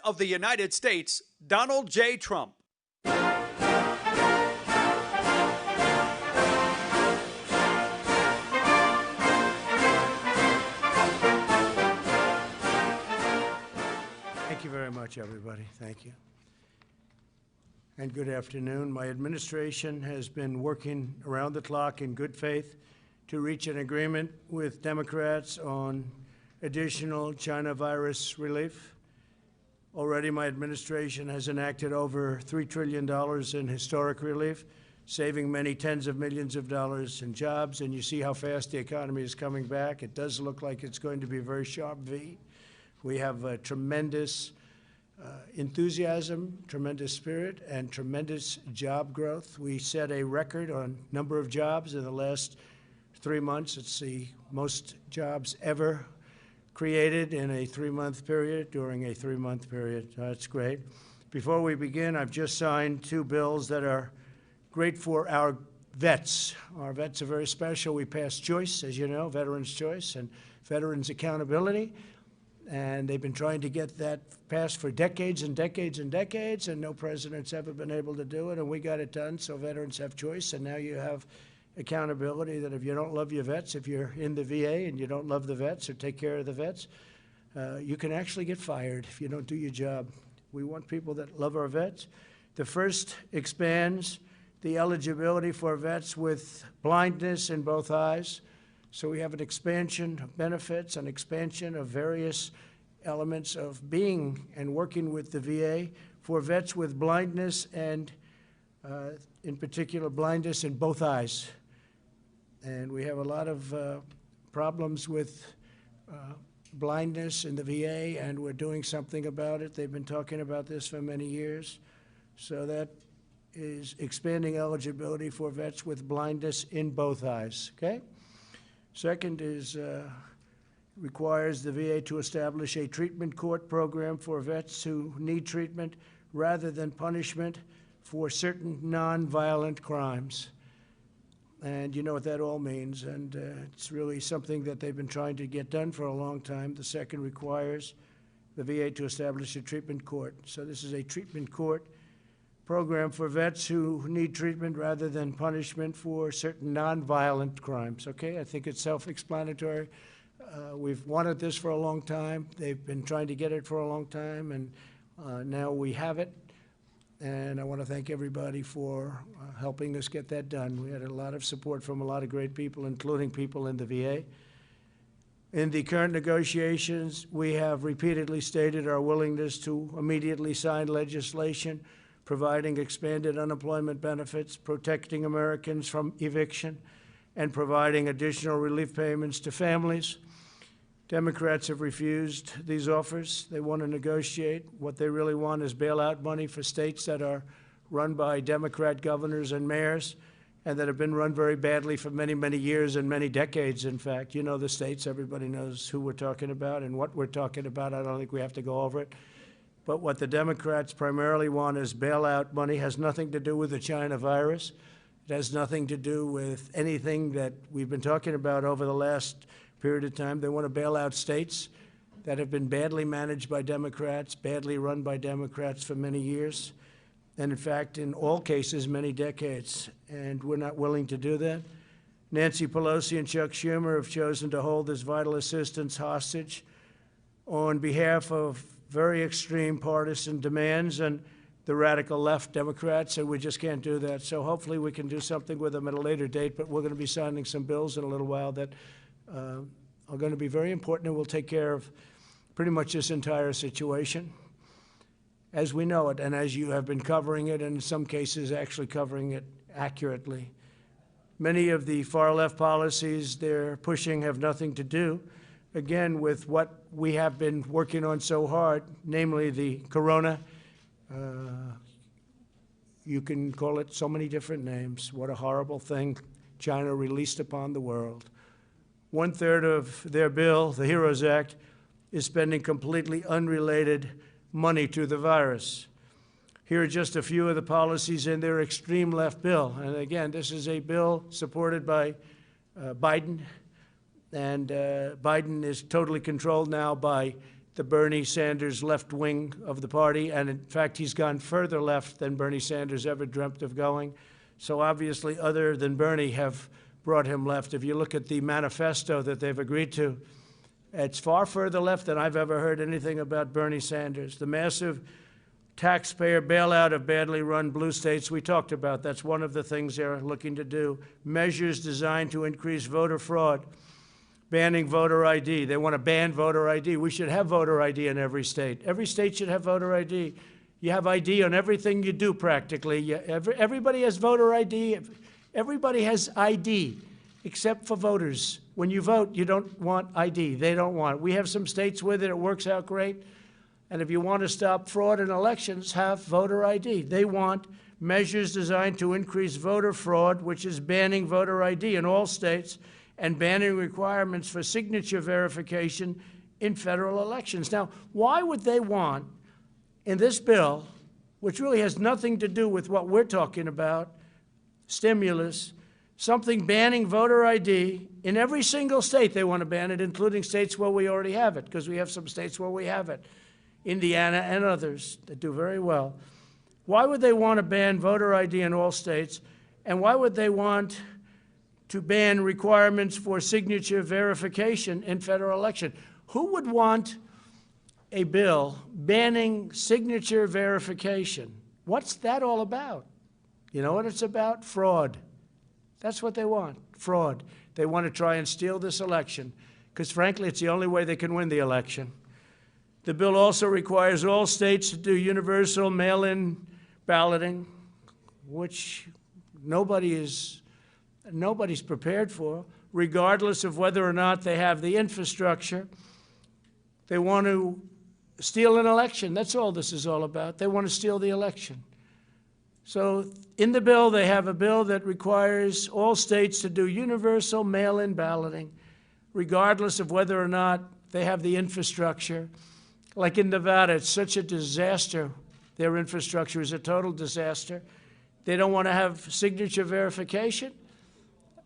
of the United States, Donald J. Trump. Thank you very much, everybody. Thank you. And good afternoon. My administration has been working around the clock in good faith to reach an agreement with Democrats on additional China virus relief. Already, my administration has enacted over $3 trillion in historic relief, saving many tens of millions of dollars in jobs. And you see how fast the economy is coming back. It does look like it's going to be a very sharp V. We have tremendous enthusiasm, tremendous spirit, and tremendous job growth. We set a record on number of jobs in the last 3 months. It's the most jobs ever created in a 3-month period, during a 3-month period. That's great. Before we begin, I've just signed 2 bills that are great for our vets. Our vets are very special. We passed choice, as you know, Veterans Choice and Veterans Accountability. And they've been trying to get that passed for decades and decades and decades, and no president's ever been able to do it, and we got it done, so veterans have choice, and now you have accountability that if you don't love your vets, if you're in the VA and you don't love the vets or take care of the vets, you can actually get fired if you don't do your job. We want people that love our vets. The first expands the eligibility for vets with blindness in both eyes. So we have an expansion of benefits, an expansion of various elements of being and working with the VA for vets with blindness and, in particular, blindness in both eyes. And we have a lot of problems with blindness in the VA, and we're doing something about it. They've been talking about this for many years. So that is expanding eligibility for vets with blindness in both eyes, okay? Second is requires the VA to establish a treatment court program for vets who need treatment rather than punishment for certain nonviolent crimes. And you know what that all means, and it's really something that they've been trying to get done for a long time. The second requires the VA to establish a treatment court. So this is a treatment court program for vets who need treatment rather than punishment for certain nonviolent crimes, okay? I think it's self-explanatory. We've wanted this for a long time. They've been trying to get it for a long time, and now we have it. And I want to thank everybody for helping us get that done. We had a lot of support from a lot of great people, including people in the VA. In the current negotiations, we have repeatedly stated our willingness to immediately sign legislation providing expanded unemployment benefits, protecting Americans from eviction, and providing additional relief payments to families. Democrats have refused these offers. They want to negotiate. What they really want is bailout money for states that are run by Democrat governors and mayors and that have been run very badly for many, many years and many decades, in fact. You know the states. Everybody knows who we're talking about and what we're talking about. I don't think we have to go over it. But what the Democrats primarily want is bailout money. It has nothing to do with the China virus. It has nothing to do with anything that we've been talking about over the last period of time. They want to bail out states that have been badly managed by Democrats, badly run by Democrats for many years, and in fact, in all cases, many decades. And we're not willing to do that. Nancy Pelosi and Chuck Schumer have chosen to hold this vital assistance hostage on behalf of very extreme partisan demands and the radical left Democrats, and we just can't do that. So hopefully we can do something with them at a later date, but we're going to be signing some bills in a little while that are going to be very important and will take care of pretty much this entire situation as we know it and as you have been covering it, and in some cases actually covering it accurately. Many of the far-left policies they're pushing have nothing to do, again, with what we have been working on so hard, namely the corona. You can call it so many different names. What a horrible thing China released upon the world. 1/3 of their bill, the HEROES Act, is spending completely unrelated money to the virus. Here are just a few of the policies in their extreme left bill. And again, this is a bill supported by Biden, and Biden is totally controlled now by the Bernie Sanders left wing of the party, and in fact, he's gone further left than Bernie Sanders ever dreamt of going. So obviously, other than Bernie have brought him left. If you look at the manifesto that they've agreed to, it's far further left than I've ever heard anything about Bernie Sanders. The massive taxpayer bailout of badly run blue states we talked about. That's one of the things they're looking to do. Measures designed to increase voter fraud. Banning voter ID. They want to ban voter ID. We should have voter ID in every state. Every state should have voter ID. You have ID on everything you do practically. Everybody has voter ID. Everybody has ID except for voters. When you vote, you don't want ID. They don't want it. We have some states with it. It works out great. And if you want to stop fraud in elections, have voter ID. They want measures designed to increase voter fraud, which is banning voter ID in all states and banning requirements for signature verification in federal elections. Now, why would they want, in this bill, which really has nothing to do with what we're talking about, stimulus, something banning voter ID in every single state? They want to ban it, including states where we already have it, because we have some states where we have it. Indiana and others that do very well. Why would they want to ban voter ID in all states? And why would they want to ban requirements for signature verification in federal election? Who would want a bill banning signature verification? What's that all about? You know what it's about? Fraud. That's what they want, fraud. They want to try and steal this election because, frankly, it's the only way they can win the election. The bill also requires all states to do universal mail-in balloting, which nobody's prepared for, regardless of whether or not they have the infrastructure. They want to steal an election. That's all this is all about. They want to steal the election. So in the bill, they have a bill that requires all states to do universal mail-in balloting, regardless of whether or not they have the infrastructure. Like in Nevada, it's such a disaster. Their infrastructure is a total disaster. They don't want to have signature verification.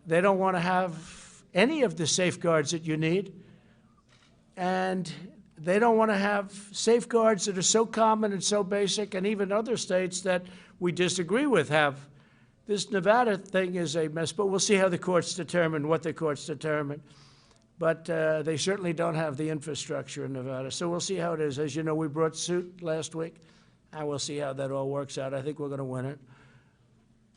They don't want to have any of the safeguards that you need. And they don't want to have safeguards that are so common and so basic, and even other states that we disagree with have. This Nevada thing is a mess, but we'll see how the courts determine what the courts determine. But they certainly don't have the infrastructure in Nevada. So we'll see how it is. As you know, we brought suit last week, and we'll see how that all works out. I think we're going to win it.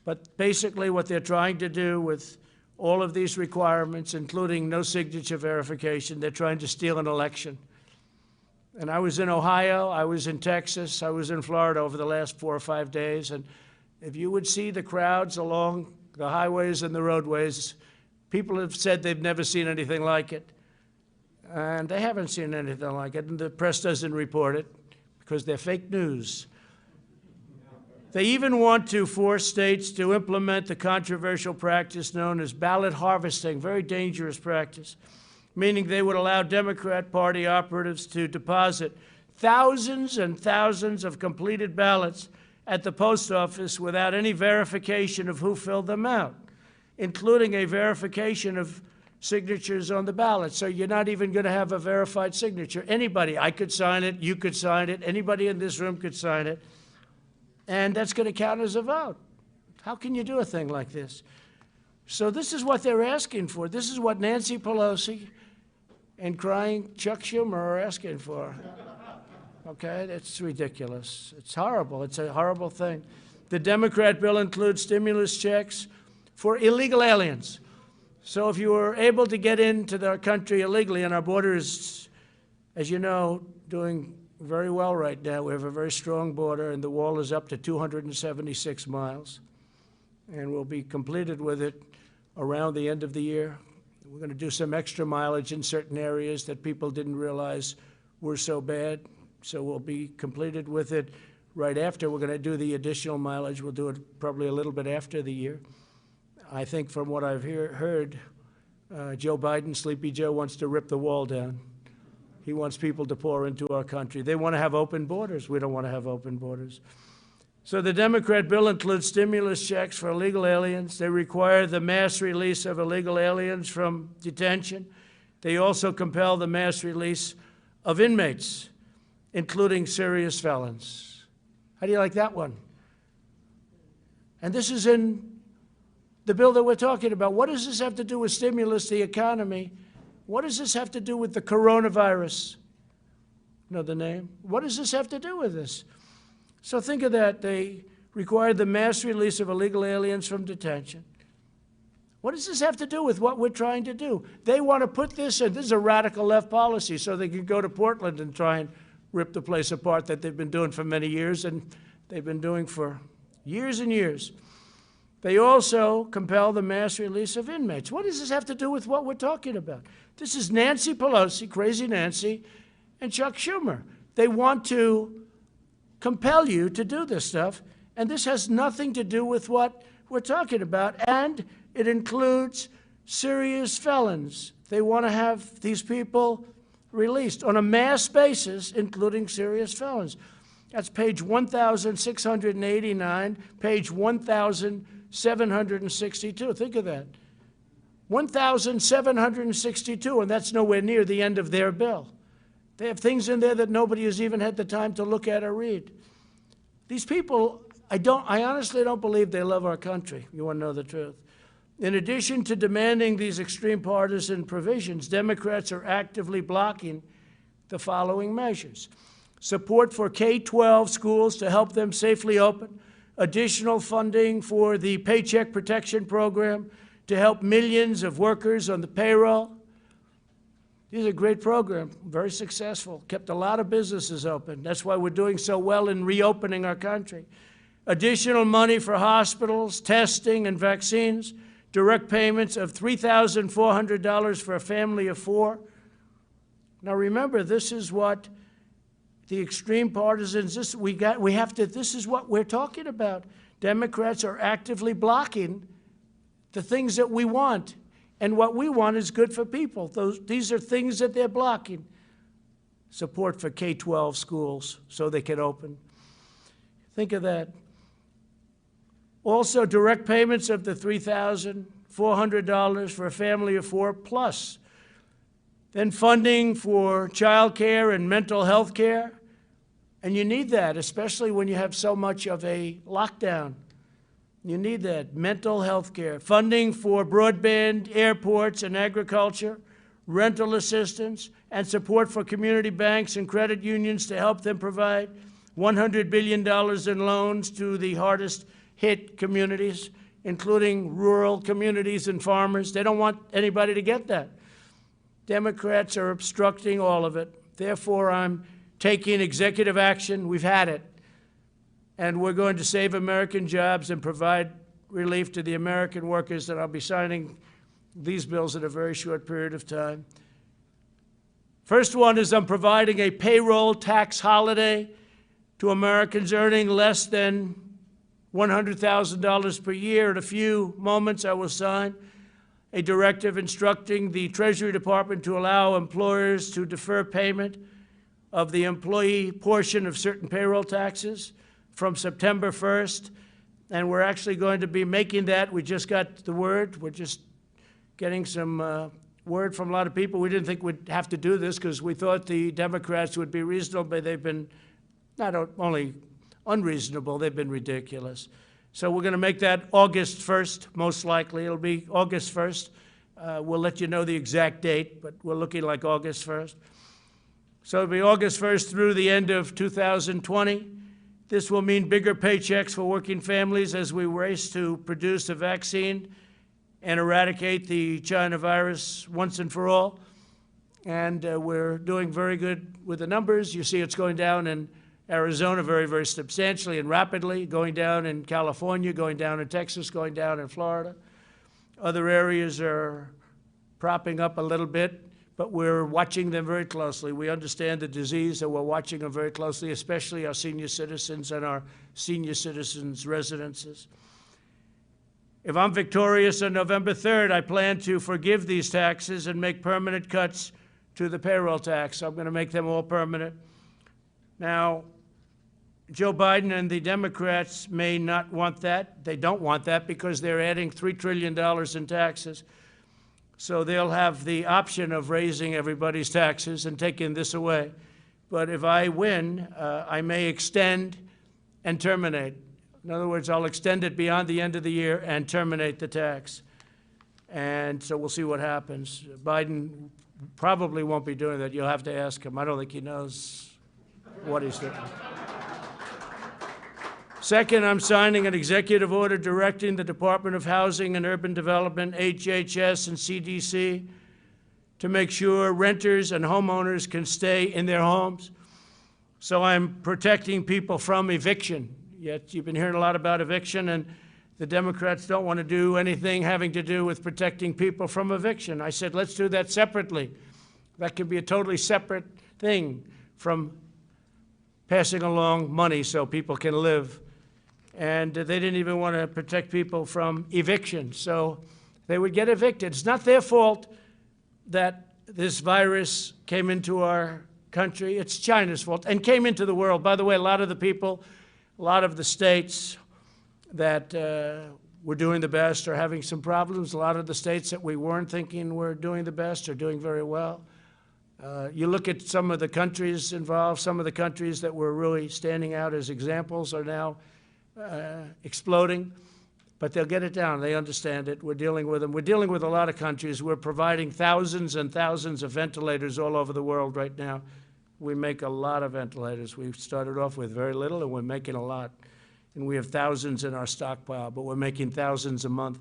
But basically what they're trying to do with all of these requirements, including no signature verification, they're trying to steal an election. And I was in Ohio, I was in Texas, I was in Florida over the last 4 or 5 days, and if you would see the crowds along the highways and the roadways, people have said they've never seen anything like it. And they haven't seen anything like it, and the press doesn't report it because they're fake news. They even want to force states to implement the controversial practice known as ballot harvesting, very dangerous practice, meaning they would allow Democrat Party operatives to deposit thousands and thousands of completed ballots at the post office without any verification of who filled them out, including a verification of signatures on the ballot. So you're not even going to have a verified signature. Anybody, I could sign it, you could sign it, anybody in this room could sign it, and that's going to count as a vote. How can you do a thing like this? So this is what they're asking for. This is what Nancy Pelosi and crying Chuck Schumer are asking for. Okay, that's ridiculous. It's horrible. It's a horrible thing. The Democrat bill includes stimulus checks for illegal aliens. So if you were able to get into our country illegally, and our border is, as you know, doing very well right now. We have a very strong border, and the wall is up to 276 miles. And we'll be completed with it around the end of the year. We're going to do some extra mileage in certain areas that people didn't realize were so bad. So we'll be completed with it right after. We're going to do the additional mileage. We'll do it probably a little bit after the year. I think from what I've heard, Joe Biden, Sleepy Joe, wants to rip the wall down. He wants people to pour into our country. They want to have open borders. We don't want to have open borders. So the Democrat bill includes stimulus checks for illegal aliens. They require the mass release of illegal aliens from detention. They also compel the mass release of inmates, including serious felons. How do you like that one? And this is in the bill that we're talking about. What does this have to do with stimulus, the economy? What does this have to do with the coronavirus? Know the name? What does this have to do with this? So think of that. They required the mass release of illegal aliens from detention. What does this have to do with what we're trying to do? They want to put this in. This is a radical left policy, so they can go to Portland and try and rip the place apart that they've been doing for many years, and they've been doing for years and years. They also compel the mass release of inmates. What does this have to do with what we're talking about? This is Nancy Pelosi, Crazy Nancy, and Chuck Schumer. They want to compel you to do this stuff, and this has nothing to do with what we're talking about, and it includes serious felons. They want to have these people released on a mass basis, including serious felons. That's page 1,689, page 1,762. Think of that. 1,762, and that's nowhere near the end of their bill. They have things in there that nobody has even had the time to look at or read. These people, I honestly don't believe they love our country. You want to know the truth. In addition to demanding these extreme partisan provisions, Democrats are actively blocking the following measures: support for K-12 schools to help them safely open, additional funding for the Paycheck Protection Program to help millions of workers on the payroll. These are a great program, very successful, kept a lot of businesses open. That's why we're doing so well in reopening our country. Additional money for hospitals, testing, and vaccines. Direct payments of $3,400 for a family of 4. Now remember, this is what the extreme partisans, this is what we're talking about. Democrats are actively blocking the things that we want, and what we want is good for people. These are things that they're blocking. Support for K-12 schools so they can open. Think of that. Also, direct payments of the $3,400 for a family of 4 plus. Then funding for child care and mental health care. And you need that, especially when you have so much of a lockdown. You need that, mental health care. Funding for broadband, airports, and agriculture. Rental assistance, and support for community banks and credit unions to help them provide $100 billion in loans to the hardest hit communities, including rural communities and farmers. They don't want anybody to get that. Democrats are obstructing all of it. Therefore, I'm taking executive action. We've had it. And we're going to save American jobs and provide relief to the American workers, and I'll be signing these bills in a very short period of time. First one is I'm providing a payroll tax holiday to Americans earning less than $100,000 per year. In a few moments, I will sign a directive instructing the Treasury Department to allow employers to defer payment of the employee portion of certain payroll taxes from September 1st. And we're actually going to be making that. We just got the word. We're just getting some word from a lot of people. We didn't think we'd have to do this because we thought the Democrats would be reasonable, but they've been not only unreasonable, they've been ridiculous. So we're going to make that August 1st, most likely. It'll be August 1st. We'll let you know the exact date, but we're looking like August 1st. So it'll be August 1st through the end of 2020. This will mean bigger paychecks for working families as we race to produce a vaccine and eradicate the China virus once and for all. And we're doing very good with the numbers. You see it's going down in Arizona very, very substantially and rapidly, going down in California, going down in Texas, going down in Florida. Other areas are propping up a little bit, but we're watching them very closely. We understand the disease, and we're watching them very closely, especially our senior citizens and our senior citizens' residences. If I'm victorious on November 3rd, I plan to forgive these taxes and make permanent cuts to the payroll tax. I'm going to make them all permanent. Now, Joe Biden and the Democrats may not want that. They don't want that because they're adding $3 trillion in taxes. So they'll have the option of raising everybody's taxes and taking this away. But if I win, I may extend and terminate. In other words, I'll extend it beyond the end of the year and terminate the tax. And so we'll see what happens. Biden probably won't be doing that. You'll have to ask him. I don't think he knows what he's doing. Second, I'm signing an executive order directing the Department of Housing and Urban Development, HHS, and CDC to make sure renters and homeowners can stay in their homes. So I'm protecting people from eviction. Yet you've been hearing a lot about eviction, and the Democrats don't want to do anything having to do with protecting people from eviction. I said, let's do that separately. That could be a totally separate thing from passing along money so people can live. And they didn't even want to protect people from eviction, so they would get evicted. It's not their fault that this virus came into our country. It's China's fault, and came into the world. By the way, a lot of the people, a lot of the states that were doing the best are having some problems. A lot of the states that we weren't thinking were doing the best are doing very well. You look at some of the countries involved, some of the countries that were really standing out as examples are now exploding, but they'll get it down. They understand it. We're dealing with them. We're dealing with a lot of countries. We're providing thousands and thousands of ventilators all over the world right now. We make a lot of ventilators. We started off with very little, and we're making a lot. And we have thousands in our stockpile, but we're making thousands a month,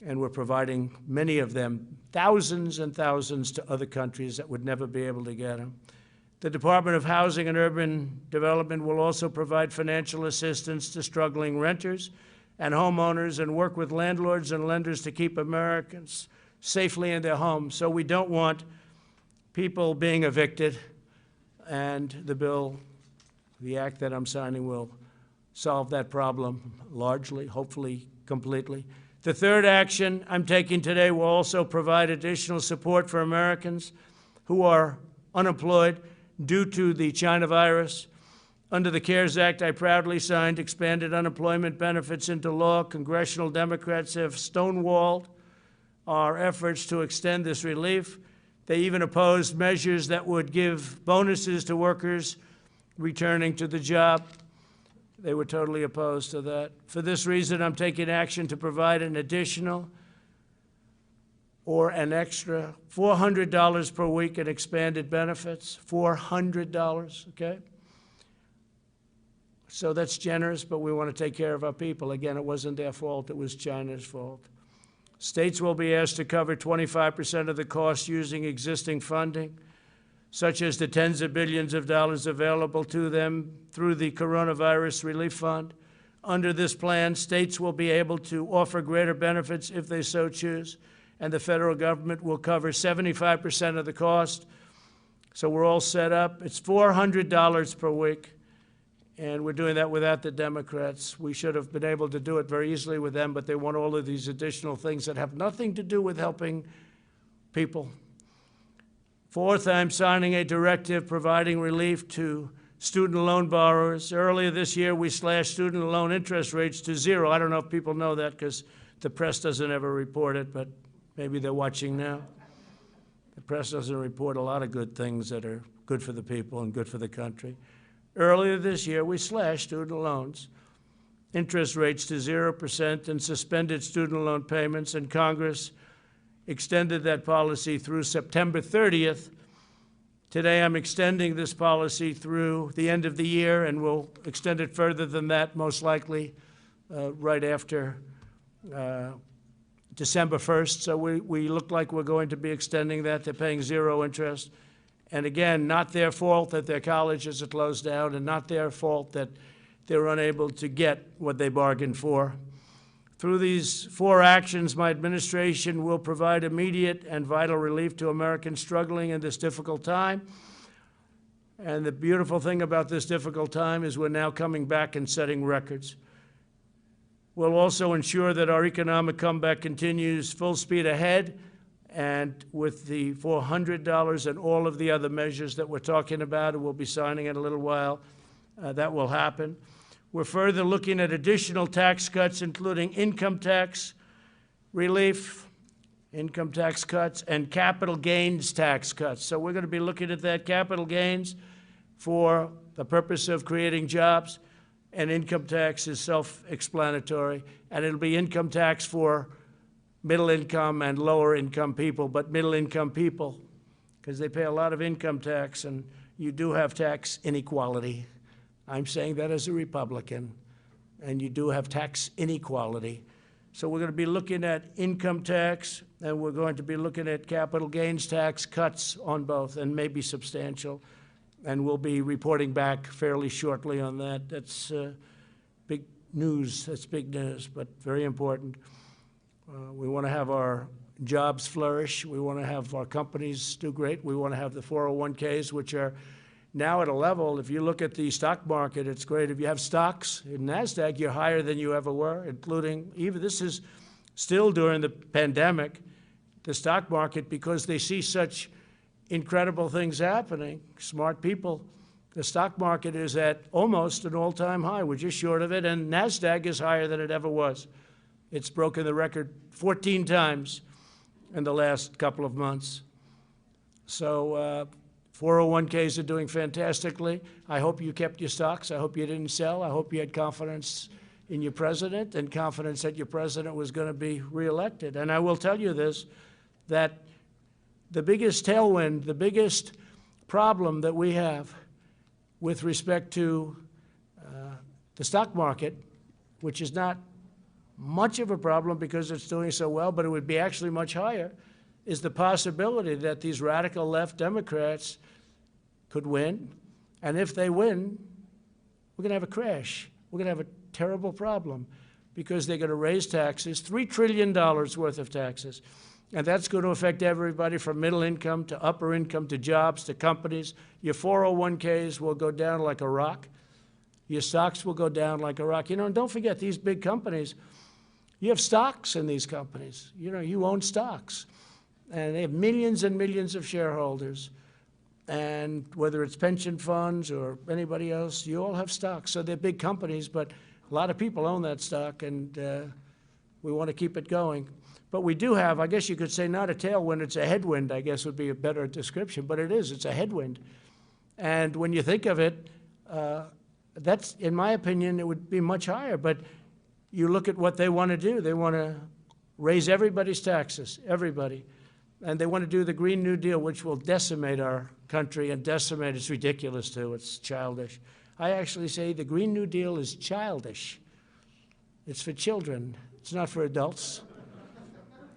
and we're providing many of them, thousands and thousands, to other countries that would never be able to get them. The Department of Housing and Urban Development will also provide financial assistance to struggling renters and homeowners and work with landlords and lenders to keep Americans safely in their homes. So we don't want people being evicted, and the bill, the act that I'm signing, will solve that problem largely, hopefully completely. The third action I'm taking today will also provide additional support for Americans who are unemployed due to the China virus. Under the CARES Act, I proudly signed expanded unemployment benefits into law. Congressional Democrats have stonewalled our efforts to extend this relief. They even opposed measures that would give bonuses to workers returning to the job. They were totally opposed to that. For this reason, I'm taking action to provide an additional or an extra $400 per week in expanded benefits, $400, okay? So that's generous, but we want to take care of our people. Again, it wasn't their fault, it was China's fault. States will be asked to cover 25% of the cost using existing funding, such as the tens of billions of dollars available to them through the Coronavirus Relief Fund. Under this plan, states will be able to offer greater benefits if they so choose, and the federal government will cover 75% of the cost. So we're all set up. It's $400 per week, and we're doing that without the Democrats. We should have been able to do it very easily with them, but they want all of these additional things that have nothing to do with helping people. Fourth, I'm signing a directive providing relief to student loan borrowers. Earlier this year, we slashed student loan interest rates to zero. I don't know if people know that because the press doesn't ever report it, but maybe they're watching now. The press doesn't report a lot of good things that are good for the people and good for the country. Earlier this year, we slashed student loans, interest rates to 0%, and suspended student loan payments, and Congress extended that policy through September 30th. Today, I'm extending this policy through the end of the year, and we'll extend it further than that, most likely right after December 1st. So we look like we're going to be extending that. They're paying zero interest. And again, not their fault that their colleges are closed down, and not their fault that they're unable to get what they bargained for. Through these four actions, my administration will provide immediate and vital relief to Americans struggling in this difficult time. And the beautiful thing about this difficult time is we're now coming back and setting records. We'll also ensure that our economic comeback continues full speed ahead, and with the $400 and all of the other measures that we're talking about, and we'll be signing in a little while, that will happen. We're further looking at additional tax cuts, including income tax relief income tax cuts, and capital gains tax cuts. So we're going to be looking at that capital gains for the purpose of creating jobs, and income tax is self-explanatory, and it'll be income tax for middle income and lower income people, but middle income people, because they pay a lot of income tax, and you do have tax inequality. I'm saying that as a Republican, and you do have tax inequality. So we're going to be looking at income tax, and we're going to be looking at capital gains tax cuts on both, and maybe substantial. And we'll be reporting back fairly shortly on that. That's big news. That's big news, but very important. We want to have our jobs flourish. We want to have our companies do great. We want to have the 401ks, which are now at a level, if you look at the stock market, it's great. If you have stocks in NASDAQ, you're higher than you ever were, including, even this is still during the pandemic, the stock market, because they see such incredible things happening, smart people. The stock market is at almost an all-time high. We're just short of it, and NASDAQ is higher than it ever was. It's broken the record 14 times in the last couple of months. So 401ks are doing fantastically. I hope you kept your stocks. I hope you didn't sell. I hope you had confidence in your president and confidence that your president was going to be reelected. And I will tell you this, that the biggest tailwind, the biggest problem that we have with respect to the stock market, which is not much of a problem because it's doing so well, but it would be actually much higher, is the possibility that these radical left Democrats could win. And if they win, we're going to have a crash. We're going to have a terrible problem because they're going to raise taxes, $3 trillion worth of taxes. And that's going to affect everybody from middle income to upper income to jobs to companies. Your 401ks will go down like a rock. Your stocks will go down like a rock. You know, and don't forget, these big companies, you have stocks in these companies. You know, you own stocks. And they have millions and millions of shareholders. And whether it's pension funds or anybody else, you all have stocks. So they're big companies, but a lot of people own that stock, and we want to keep it going. But we do have, I guess you could say, not a tailwind, it's a headwind, I guess would be a better description, but it is, it's a headwind. And when you think of it, that's, in my opinion, it would be much higher. But you look at what they want to do. They want to raise everybody's taxes, everybody. And they want to do the Green New Deal, which will decimate our country and decimate, it's ridiculous too, it's childish. I actually say the Green New Deal is childish. It's for children, it's not for adults.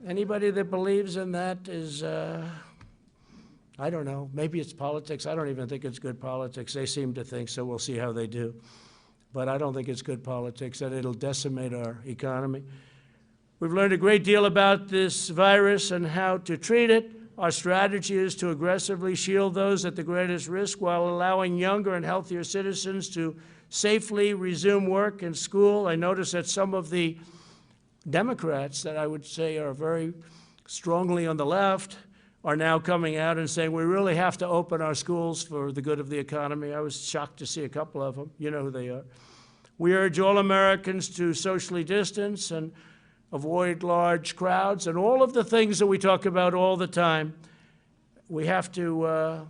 Anybody that believes in that is, I don't know, maybe it's politics. I don't even think it's good politics. They seem to think so. We'll see how they do. But I don't think it's good politics, that it'll decimate our economy. We've learned a great deal about this virus and how to treat it. Our strategy is to aggressively shield those at the greatest risk while allowing younger and healthier citizens to safely resume work and school. I notice that some of the Democrats that I would say are very strongly on the left are now coming out and saying we really have to open our schools for the good of the economy. I was shocked to see a couple of them. You know who they are. We urge all Americans to socially distance and avoid large crowds and all of the things that we talk about all the time. We have to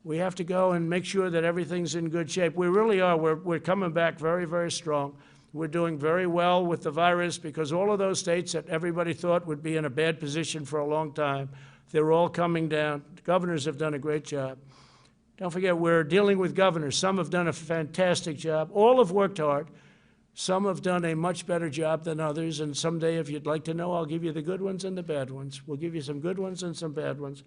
go and make sure that everything's in good shape. We really are. We're coming back very, very strong. We're doing very well with the virus because all of those states that everybody thought would be in a bad position for a long time, they're all coming down. The governors have done a great job. Don't forget, we're dealing with governors. Some have done a fantastic job. All have worked hard. Some have done a much better job than others, and someday, if you'd like to know, I'll give you the good ones and the bad ones. We'll give you some good ones and some bad ones.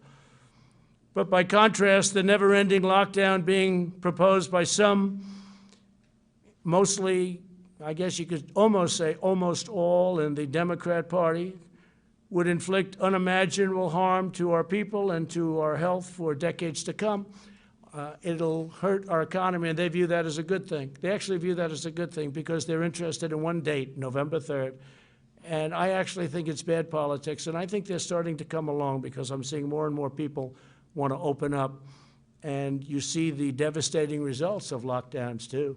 But by contrast, the never-ending lockdown being proposed by some, mostly, I guess you could almost say almost all in the Democrat Party, would inflict unimaginable harm to our people and to our health for decades to come. It'll hurt our economy, and they view that as a good thing. They actually view that as a good thing because they're interested in one date, November 3rd. And I actually think it's bad politics, and I think they're starting to come along because I'm seeing more and more people want to open up. And you see the devastating results of lockdowns, too.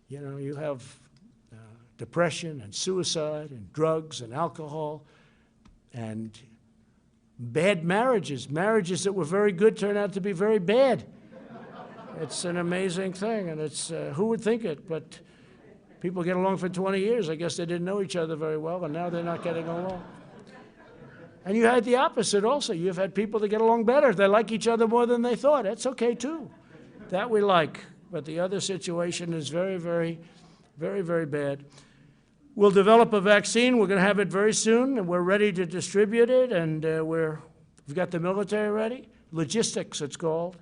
You know, you have depression and suicide and drugs and alcohol and Bad marriages. Marriages that were very good turn out to be very bad. It's an amazing thing, and it's, who would think it? But people get along for 20 years. I guess they didn't know each other very well, and now they're not getting along. And you had the opposite also. You've had people that get along better. They like each other more than they thought. That's okay, too. That we like. But the other situation is very, very, very, very bad. We'll develop a vaccine. We're going to have it very soon, and we're ready to distribute it, and we've got the military ready. Logistics, it's called.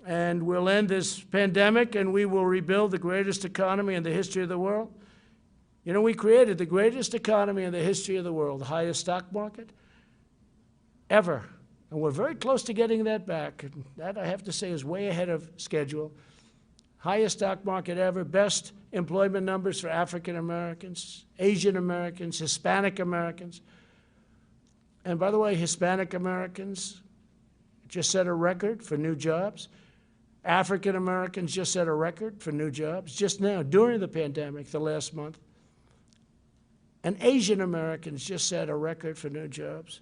And we'll end this pandemic, and we will rebuild the greatest economy in the history of the world. You know, we created the greatest economy in the history of the world, the highest stock market ever. And we're very close to getting that back. And that, I have to say, is way ahead of schedule. Highest stock market ever, best employment numbers for African Americans, Asian Americans, Hispanic Americans. And by the way, Hispanic Americans just set a record for new jobs. African Americans just set a record for new jobs just now, during the pandemic, the last month. And Asian Americans just set a record for new jobs.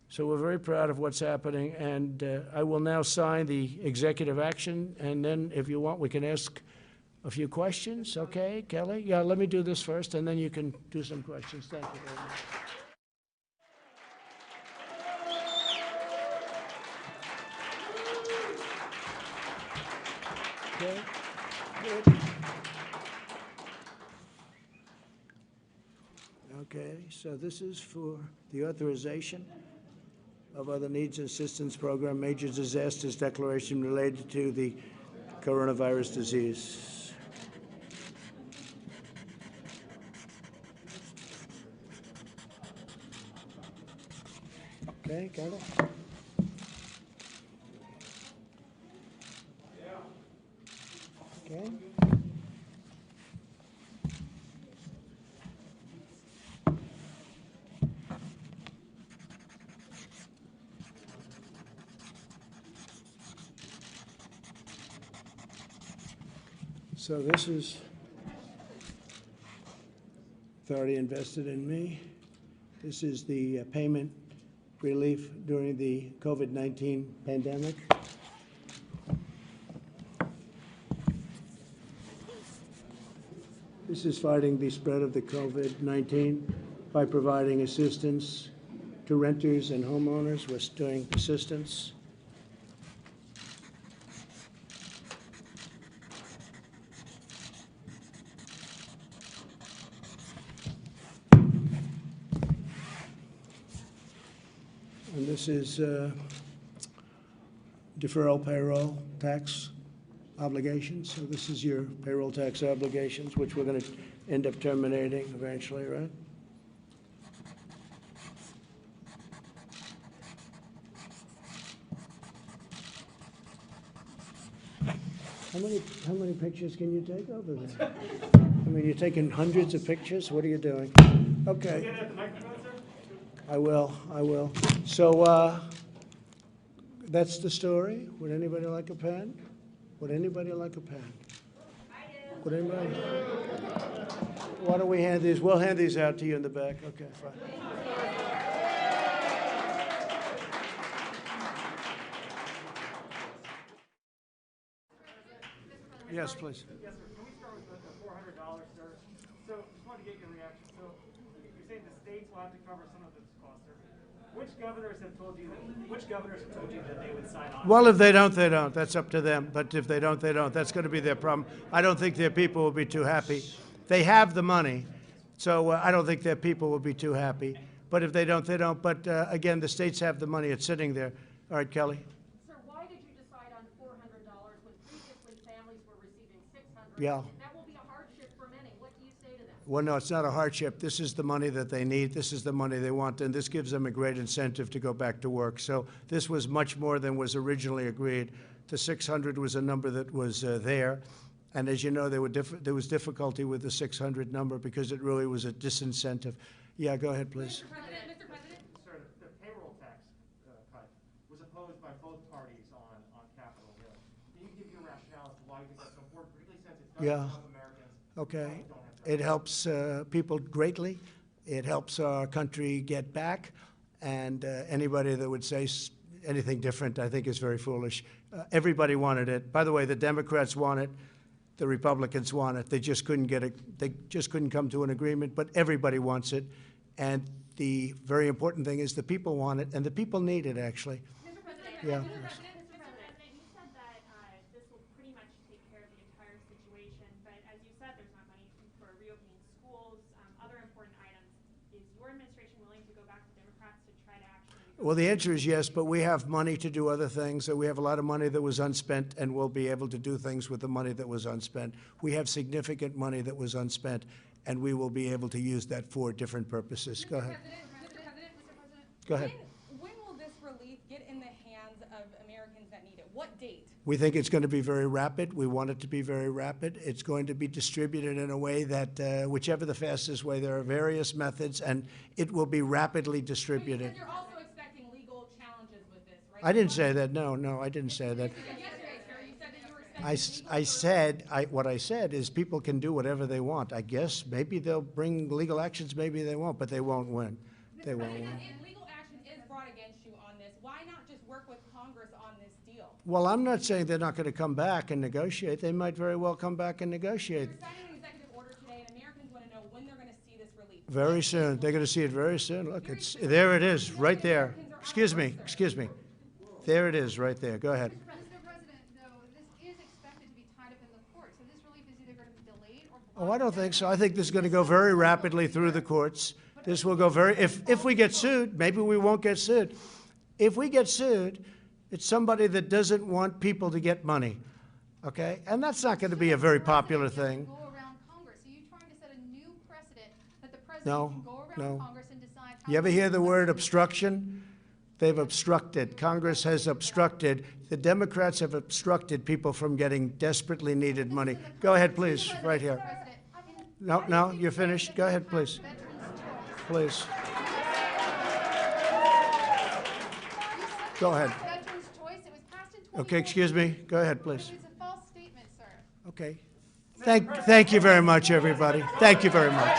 So we're very proud of what's happening, and I will now sign the executive action, and then if you want, we can ask a few questions. Okay, Kelly? Yeah, let me do this first, and then you can do some questions. Thank you very much. Okay, good. Okay, so this is for the authorization of other needs and assistance program, major disasters declaration related to the coronavirus disease. Okay, got it? Okay. So this is authority invested in me. This is the payment relief during the COVID-19 pandemic. This is fighting the spread of the COVID-19 by providing assistance to renters and homeowners. We're doing assistance. And this is deferral payroll tax obligations. So this is your payroll tax obligations, which we're going to end up terminating eventually, right? How many pictures can you take over there? I mean, you're taking hundreds of pictures? What are you doing? Okay. I will. So that's the story. Would anybody like a pen? Would anybody like a pen? I do. Would anybody? Why don't we hand these? We'll hand these out to you in the back. Okay, fine. Yes, please. Yes, sir. Can we start with the $400, sir? So just wanted to get your reaction. So you're saying the states will have to cover some of this cost, sir. Which governors have told you that they would sign on? Well, if they don't, they don't. That's up to them. But if they don't, they don't. That's going to be their problem. I don't think their people will be too happy. They have the money, so I don't think their people will be too happy. But if they don't, they don't. But again, the states have the money. It's sitting there. All right, Kelly. Sir, why did you decide on $400 when previously families were receiving $600? Yeah. That will be a hardship for many. What do you say to them? Well, no, it's not a hardship. This is the money that they need. This is the money they want, and this gives them a great incentive to go back to work. So this was much more than was originally agreed. The 600 was a number that was there. And as you know, there was difficulty with the 600 number because it really was a disincentive. Yeah, go ahead, please. Mr. President? Sir, the payroll tax cut was opposed by both parties on Capitol Hill. Can you give your rationale as to why you think that's so important, particularly since it doesn't help Americans? Okay. It helps people greatly. It helps our country get back. And anybody that would say anything different, I think, is very foolish. Everybody wanted it. By the way, the Democrats want it. The Republicans want it. They just couldn't get it. They just couldn't come to an agreement. But everybody wants it. And the very important thing is the people want it, and the people need it, actually. Mr. President, Yeah. Mr. President, you said that this will pretty much take care of the entire situation, but as you said, there's not money for reopening schools, other important items. Is your administration willing to go back to Democrats to try to actually? Well, the answer is yes, but we have money to do other things. We have a lot of money that was unspent, and we'll be able to do things with the money that was unspent. We have significant money that was unspent, and we will be able to use that for different purposes. Go ahead. Mr. President, Go ahead. when will this relief get in the hands of Americans that need it? What date? We think it's going to be very rapid. We want it to be very rapid. It's going to be distributed in a way that, whichever the fastest way, there are various methods, and it will be rapidly distributed. Because you're also expecting legal challenges with this, right? I didn't say that. No, I didn't say that. Yesterday, sir, you said that you were expecting What I said is people can do whatever they want. I guess maybe they'll bring legal actions, maybe they won't, but they won't win. They won't win. If legal action is brought against you on this, why not just work with Congress on this deal? Well, I'm not saying they're not going to come back and negotiate. They might very well come back and negotiate. You're signing an executive order today, and Americans want to know when they're going to see this relief. Very soon. They're going to see it very soon. Look, there it is, right there. Excuse me. There it is, right there. Go ahead. Mr. President, though, this is expected to be tied up in the court, so this relief is either going to be delayed or blocked. Oh, I don't think so. I think this is going to go very rapidly through the courts. This will go if we get sued, maybe we won't get sued. If we get sued, it's somebody that doesn't want people to get money, okay? And that's not going to be a very popular thing. Go around Congress. Are you trying to set a new precedent that the president No, can go no. around Congress and decide how? You ever hear the word obstruction? They've obstructed. Congress has obstructed. The Democrats have obstructed people from getting desperately needed money. Go ahead, please, right here. President, No, you're finished. Go ahead, please. Please. Go ahead. Veterans' choice, it was passed in 2014. Okay, excuse me. Go ahead, please. It's a false statement, sir. Okay. Thank you very much, everybody. Thank you very much.